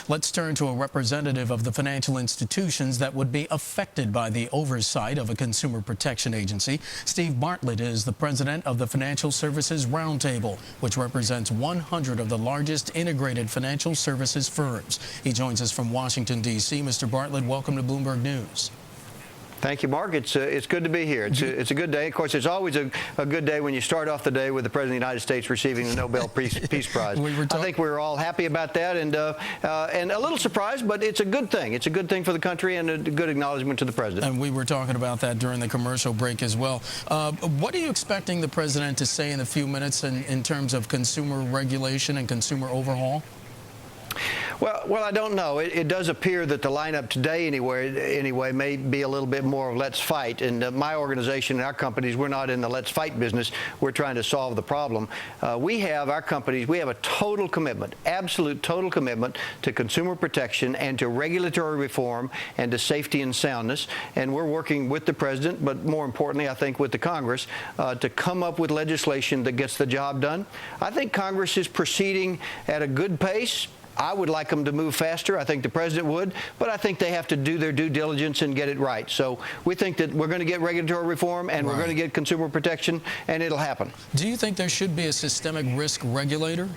Let's turn to a representative of the financial institutions that would be affected by the oversight of a consumer protection agency. Steve Bartlett is the president of the Financial Services Roundtable, which represents 100 of the largest integrated financial services firms. He joins us from Washington, D.C. Mr. Bartlett, welcome to Bloomberg News. Thank you, Mark. It's good to be here. It's a good day. Of course, it's always a good day when you start off the day with the President of the United States receiving the Nobel Peace Prize. I think we're all happy about that and a little surprised, but it's a good thing. It's a good thing for the country and a good acknowledgement to the President. And we were talking about that during the commercial break as well. What are you expecting the President to say in a few minutes in terms of consumer regulation and consumer overhaul? Well, I don't know. It does appear that the lineup today, anyway, may be a little bit more of let's fight. And my organization and our companies, we're not in the let's fight business. We're trying to solve the problem. Our companies, we have a total commitment, absolute total commitment to consumer protection and to regulatory reform and to safety and soundness. And we're working with the President, but more importantly, I think with the Congress, to come up with legislation that gets the job done. I think Congress is proceeding at a good pace. I would like them to move faster. I think the President would, but I think they have to do their due diligence and get it right. So we think that we're going to get regulatory reform and we're going to get consumer protection, and it'll happen. Do you think there should be a systemic risk regulator?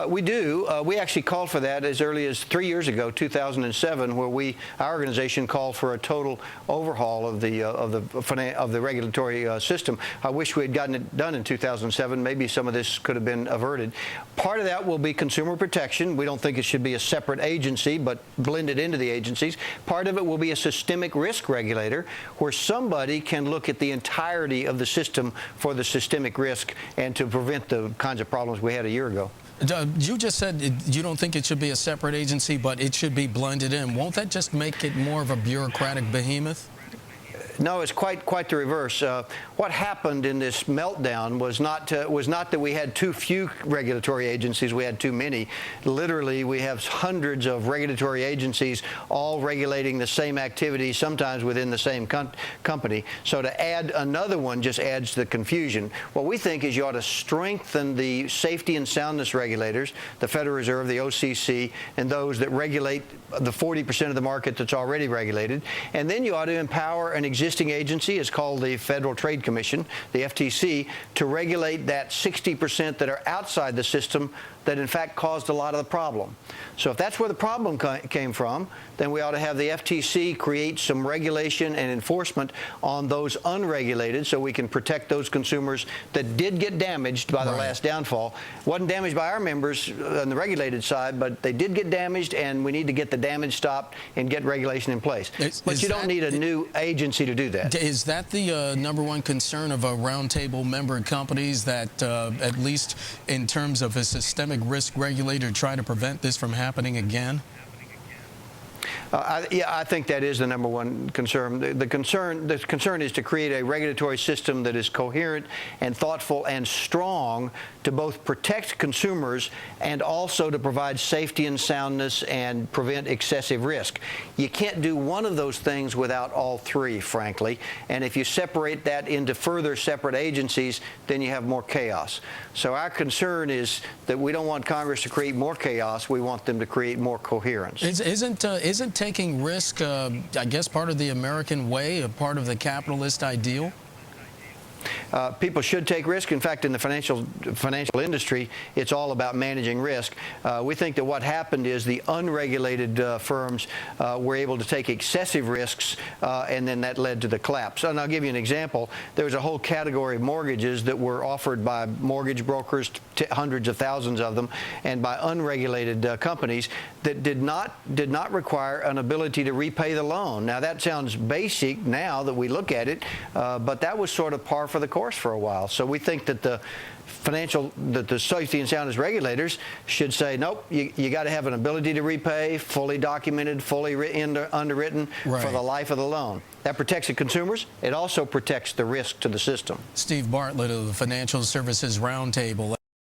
We do. We actually called for that as early as 3 years ago, 2007, where our organization called for a total overhaul of the regulatory system. I wish we had gotten it done in 2007. Maybe some of this could have been averted. Part of that will be consumer protection. We don't think it should be a separate agency, but blended into the agencies. Part of it will be a systemic risk regulator, where somebody can look at the entirety of the system for the systemic risk and to prevent the kinds of problems we had a year ago. You just said you don't think it should be a separate agency, but it should be blended in. Won't that just make it more of a bureaucratic behemoth? No, it's quite the reverse. What happened in this meltdown was not that we had too few regulatory agencies. We had too many. Literally, we have hundreds of regulatory agencies all regulating the same activity, sometimes within the same company. So to add another one just adds to the confusion. What we think is you ought to strengthen the safety and soundness regulators, the Federal Reserve, the OCC, and those that regulate the 40% of the market that's already regulated. And then you ought to empower an existing agency, it's called the Federal Trade Commission, the FTC, to regulate that 60% that are outside the system that in fact caused a lot of the problem. So if that's where the problem came from, then we ought to have the FTC create some regulation and enforcement on those unregulated so we can protect those consumers that did get damaged by the last downfall. Wasn't damaged by our members on the regulated side, but they did get damaged, and we need to get the damage stopped and get regulation in place. But you don't need a new agency to do that. Is that the #1 concern of roundtable member companies, that at least in terms of a systemic risk regulator, try to prevent this from happening again? Yeah, I think that is the #1 concern. The concern is to create a regulatory system that is coherent and thoughtful and strong to both protect consumers and also to provide safety and soundness and prevent excessive risk. You can't do one of those things without all three, frankly. And if you separate that into further separate agencies, then you have more chaos. So our concern is that we don't want Congress to create more chaos. We want them to create more coherence. Isn't taking risk, I guess, part of the American way, a part of the capitalist ideal? People should take risk. In fact, in the financial industry, it's all about managing risk. We think that what happened is the unregulated firms were able to take excessive risks, and then that led to the collapse. And I'll give you an example. There was a whole category of mortgages that were offered by mortgage brokers, hundreds of thousands of them, and by unregulated companies that did not require an ability to repay the loan. Now, that sounds basic now that we look at it, but that was sort of par for the course for a while. So we think that the safety and soundness regulators should say, nope, you got to have an ability to repay, fully documented, fully underwritten for the life of the loan. That protects the consumers. It also protects the risk to the system. Steve Bartlett of the Financial Services Roundtable.